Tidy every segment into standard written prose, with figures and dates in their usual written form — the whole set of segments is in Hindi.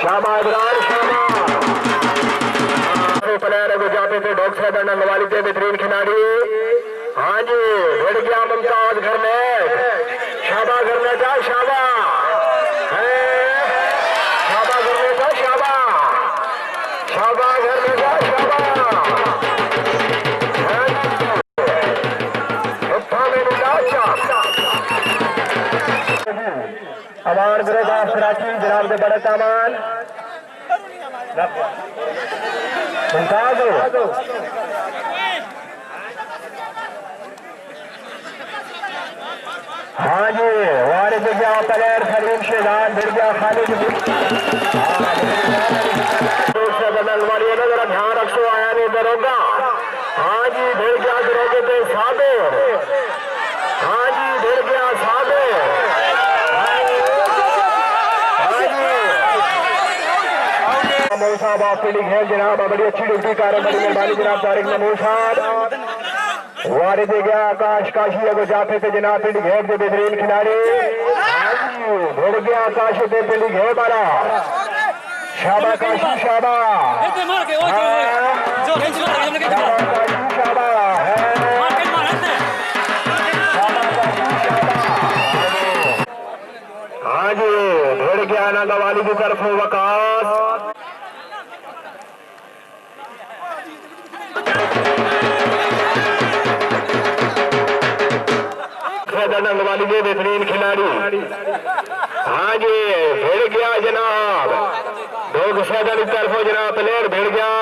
शामा इब्रार शामा प्लेयर को जाते थे डॉक्टर साहब नंगवाली के बेहतरीन खिलाड़ी। हाँ जी भिड़ गया मुमताज घर में शाबा घर में जा शाबा शाबा घर में जा शाबा शाबा घर में जा शाबा अमान ग्रुप ऑफ कराची जनाब के बड़े सामान मुमताज हाँ जी वारिद गया प्लेयर खलील शेजान भिड़ गया खालिद जरा ध्यान रखो आया नहीं दरोगा। हाँ जी भिड़ गया दरोगे पे साबिर। हाँ जी भिड़ गया साबिर। नमो साहब आप फील्डिंग है जनाब बड़ी अच्छी ड्यूटी कर रहे हैं बड़ी मेहरबानी जनाब तारिक नमो साहब वारिद गया आकाश काशी अगर जाते थे जनाब फील्डिंग है जो बेहतरीन खिलाड़ी भिड़ गया आकाश पे फील्डिंग है बारा शाबा काशी शाबा शाबा हाँ जी भिड़ गया नागावाली की तरफ वकास नंगवाली के बेहतरीन खिलाड़ी। हाँ जी भिड़ गया जनाब दो गुस्सा की तरफ जनाब प्लेयर भिड़ गया।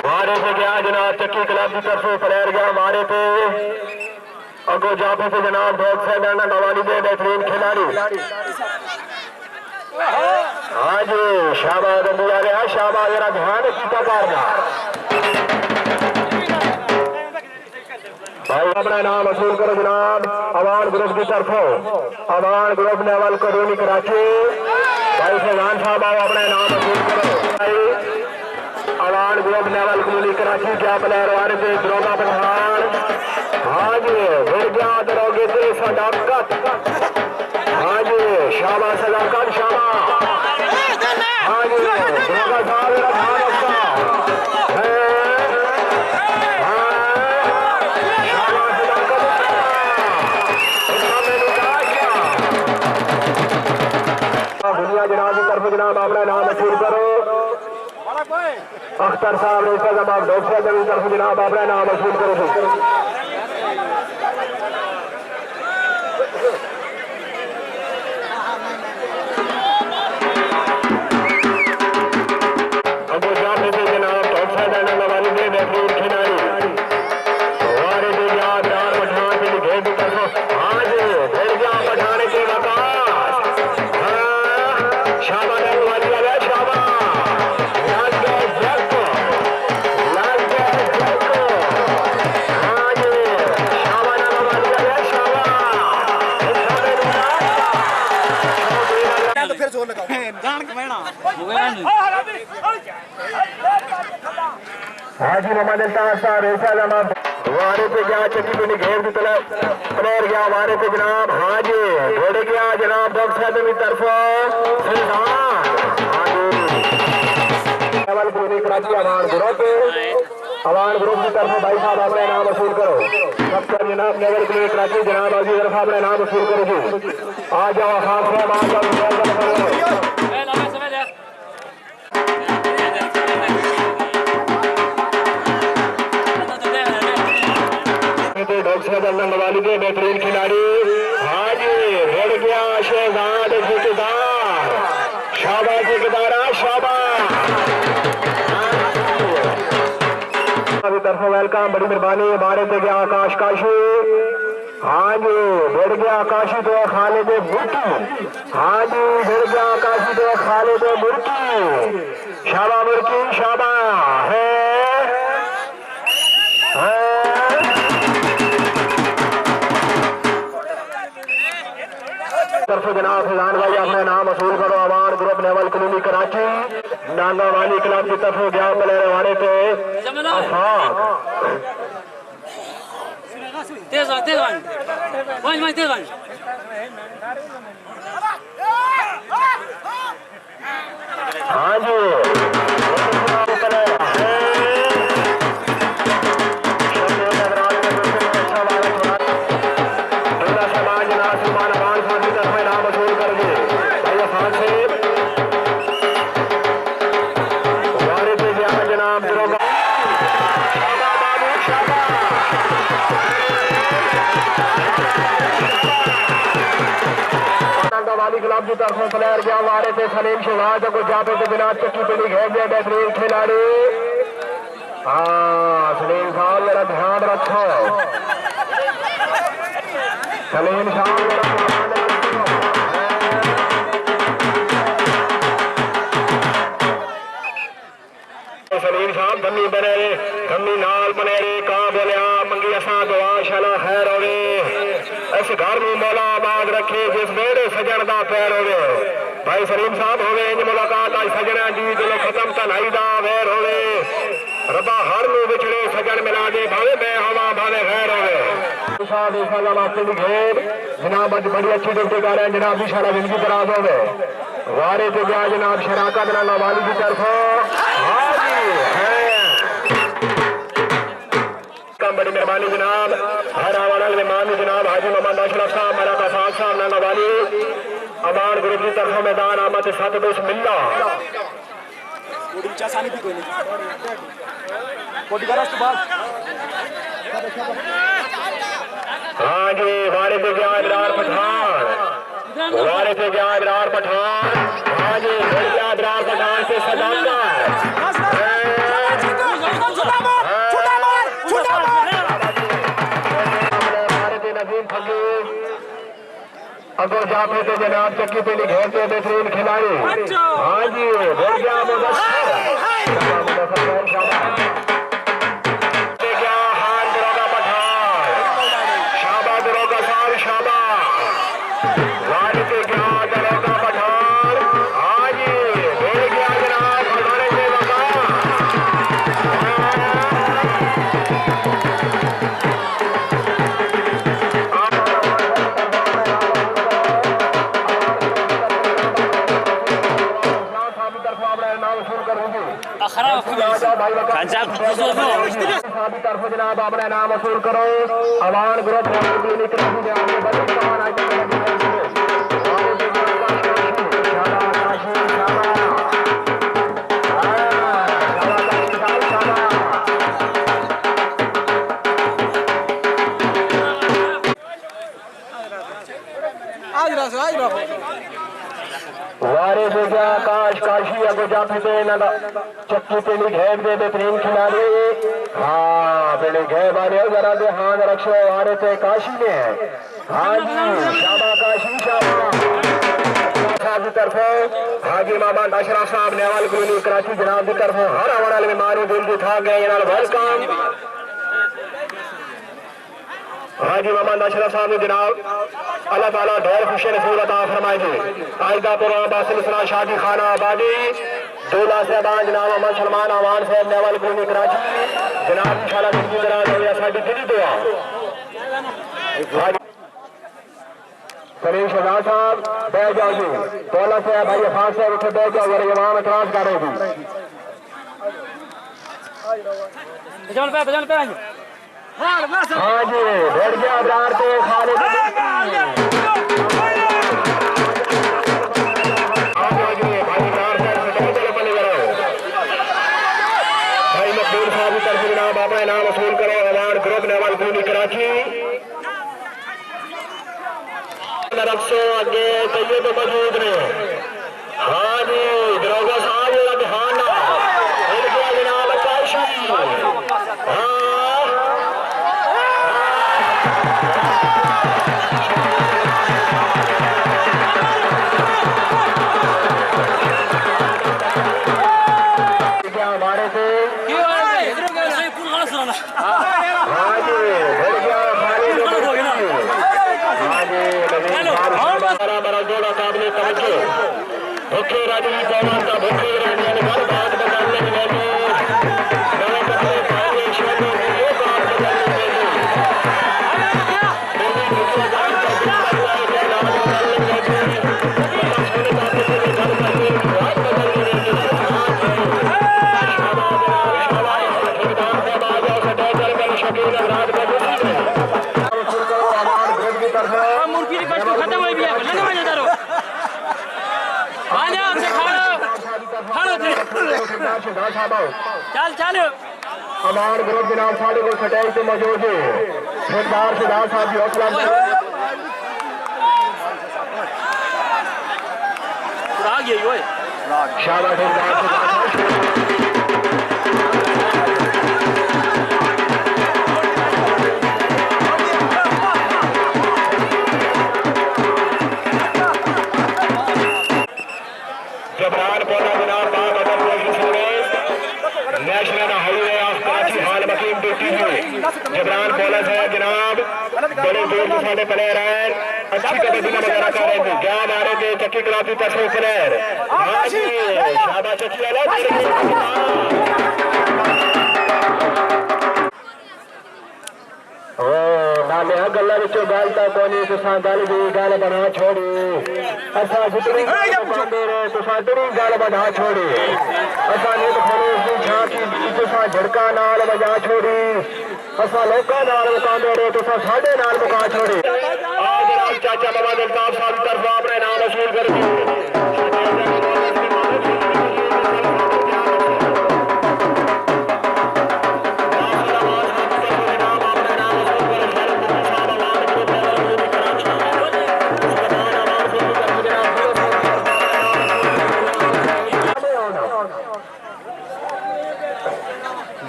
मारे से गया जनाब चक्की क्लब की तरफ प्लेयर गया मारे पे अगो जाफे से जनाब दो नंगवाली के बेहतरीन खिलाड़ी। हाँ जी शाबाद दिया गया शाबाद जरा ध्यान कीता करना भाई अपना नाम वसूल करो जनाब अवान ग्रुप की तरफ Awan group naval colony Karachi भाई फैजान साहब आओ अपना नाम वसूल करो भाई Awan group naval colony Karachi क्या प्लेयर वाले थे दरोगा पठान। हाँ जी भिड़ गया दरोगे से सदाकत। हाँ जी शाबा सदाकत शाबा। हाँ जी दरोगा साहब ध्यान रखा शाबा सदाकत दुनिया जनाब की तरफ जनाब अपना नाम वसूल करो अख्तर साहब रोका जनाब डॉक्टर की तरफ जनाब अपना नाम वसूल करो। हाजी मोहम्मद अल्ताफ रेशा जनाब वारे पे गया चक्की पे घेर की तरफ प्लेयर गया वारे पे जनाब। हाँ जी भिड़ गया जनाब डॉक्टर साहब की तरफ अवान ग्रुप की तरफ भाई साहब अपना नाम वसूल करो अक्सर जनाब नेवल क्लिनिक कराची जनाब अभी तरफ अपना नाम वसूल करो जी आ जाओ खास साहब आ जाओ नंगवाली के बेहतरीन खिलाड़ी। हाँ जी भिड़ गया शहजाद ठेकेदार शाबा ठेकेदार शाबा तरफ वेलकम बड़ी मेहरबानी हमारे पे गया आकाश काशी। हाँ जी भिड़ गया आकाशी तो खालिद बुर्की। हाँ जी भिड़ गया आकाशी तो खालिद बुर्की शाबा बुर्की शाबा है तरफ जनाब फैजान भाई अपना नाम वसूल करो Awan group naval colony Karachi नागा वाली क्लब की तरफ गया प्लेयर हमारे पे आफाक हाँ जी गुलाब की तरफ प्लेयर गया हमारे से सलीम शहबाज को जापे तो बिना चक्की पीड़ी घेर दिया बेहतरीन खिलाड़ी हाँ सलीम साहब मेरा ध्यान रखो सलीम साहब मेरा सलीम साहब धम्मी बने धम्मी नाल बने रे कहाँ बोलिया मंगी असा दुआ शाला खैर होवे इस घर में मौला आबाद रखे जिस बेड़े सजन का पैर होवे भाई सलीम साहब होवे इंज मुलाकात आज सजना जी दिलो खत्म तनाई दा वैर होवे रब्बा हर में विछड़े सजन मिला दे भावे मैं हवा भावे खैर होवे साहब इंशाल्लाह वास्ते भी घेर जनाब आज बड़ी अच्छी ड्यूटी कर रहे हैं जनाब भी सारा जिंदगी दराज होवे वारे पे गया जनाब शराकत नाला वाली की तरफ हाँ जी है बड़ी मेहरबानी जनाब हर आवानल मेहमान जनाब हाजी मोहम्मद अशरफ साहब मेरा कसाब साहब नाना वाली अमान ग्रुप की तरफ मैदान आमद साथ दोस्त मिलना हाँ जी वारे पे गया इब्रार पठान वारे पे गया इब्रार पठान हाँ जी इब्रार पठान से सदाका अगो जाफे तो जनाब चक्की पे घेरते बेहतरीन खिलाड़ी हाँ जी क्या हाल दरोगा पठान शाबा दरोगा सार शाबा वाली पे क्या दरोगा पठान हाँ जी बोल गया जनाब हमारे से वफा तरफ जनाब अपना नाम वसूल करो अवान ग्रुप वारे से क्या काश काशी अगो जाफे पे ना चक्की पे घेर दे बेहतरीन खिलाड़ी हाँ पेड़ी घेर वाले जरा ध्यान रखो वारे पे काशी ने हाँ जी शाबा काशी शाबा साहब की तरफ हाजी मोहम्मद अशरफ साहब नेवाल कॉलोनी कराची जनाब की तरफ हर हवाले में मारे दिल की था गए वेलकम हाजी मोहम्मद अशरफ साहब ने जनाब अल्लाह ताला ढेर खुशी नसीब अता फरमाए थे आइदा पुराना सिलसिला शादी खाना आबादी दूल्हा साहबान जनाब अहमद सलमान आवान साहब नेवाल कॉलोनी कराची जनाब इंशाल्लाह जिंदगी दराज हो या साडी दिली दुआ सलीम शहजाद साहब बैठ जाओ जी तौला साहब भाई अफाज साहब उठे बैठ जाओ मेरे इमाम एतराज कर रहे थे हाँ जी बैठ गया अबरार पे खालिद अपना नाम वसूल करो अवान ग्रुप नेवाल कॉलोनी कराची रखो आगे कहिए तो मौजूद ने हाँ जी दरोगा साहब जरा ध्यान जनाब काशी हाँ हमारे से भूखे राजी भूखे चल चल अमान ग्रुप जनाब साढ़े को सटैच से मौजूद है सरदार सिद्धार्थ साहब की हौसला आ गई ओए शाबाश सरदार जबरान बोला जनाब बाग अदर नेशनल हाईवे ऑफ कराची हाल मकीम ड्यूटी है जबरान बोला है जनाब बड़े दूर से साढ़े प्लेयर हैं अच्छी कबड्डी का मुजाहरा कर रहे थे क्या मारे थे चक्की क्लासी तरफ प्लेयर हाँ जी शाबाश अच्छी वाला नाले गल्ला विचों गल तां कोनी तुसां गल दी गल बना छोड़ी असां जितनी पांदे रहे तुसां तेरी गल बना छोड़ी असां नीत खलूस दी झांकी तुसां झड़का नाल वजा छोड़ी असां लोकां नाल मुकांदे रहे तुसां साडे नाल मुका छोड़ी आ जनाब चाचा बाबा दिलताब साहब की तरफ अपने नाम वसूल कर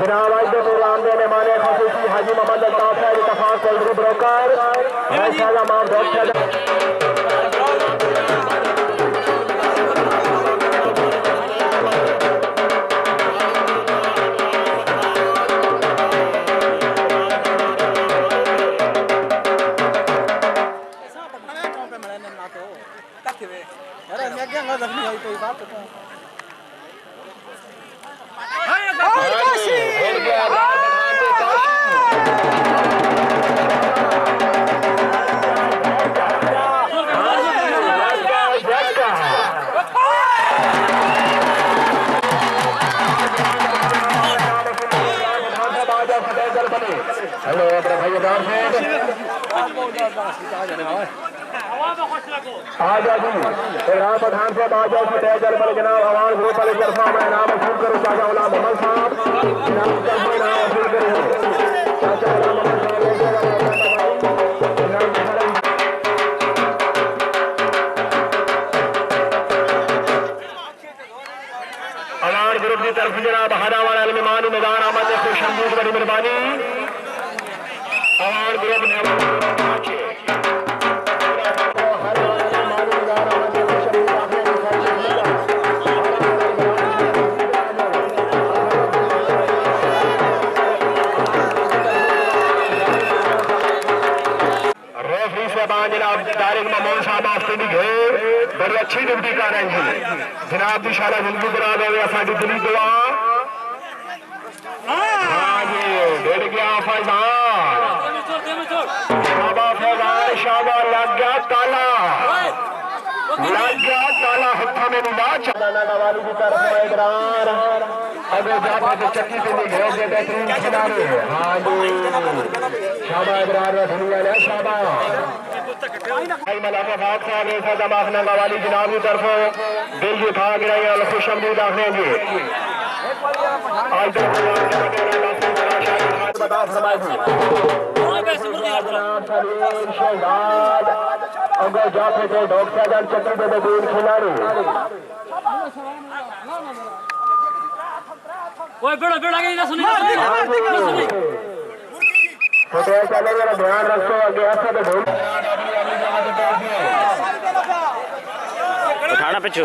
जनाब आज के प्रोग्राम देने माने खसूसी हाजी मोहम्मद अल्ताफ साहब इत्तफाक पोल्ट्री ब्रोकर शाहजा माम डॉक्टर हेलो अपने भाई आजा जी राम प्रधान साहब आ जाओ फतेह जल पर जनाब आवाज ग्रुप वाले तरफा मैं नाम वसूल करूँ चाचा गुलाम मोहम्मद साहब जनाब तरफा नाम वसूल करूँ चाचा गुलाम मोहम्मद अवान ग्रुप की तरफ जनाब बहाना वाला मेहमान मैदान आमद खुश हमदूद बड़ी मेहरबानी अवान ग्रुप ने तारिक महमूद साहब आफरी घेर बड़ी अच्छी ड्यूटी कर रहे हैं जनाब की शाला जिंदगी बना दे साड़ी दिली दुआ हाँ जी डेढ़ गया फैजान शाबा फैजान शाबा लग गया ताला हत्था में भी ना चलाना वाली की तरफ इकरार अगर जाते तो चक्की से भी घेर दे बेहतरीन खिलाड़ी हाँ जी शाबा इकरार दुनिया ने शाबा वाली जनाब की तरफ दिल जी खा गिरा खुश अमदीद आखने जी अगर जाते थे डॉक्टर चक्की पे दूर खिलाड़ी फतेह चले मेरा ध्यान रखो आगे ऐसा तो ढूंढ उठाना पिछू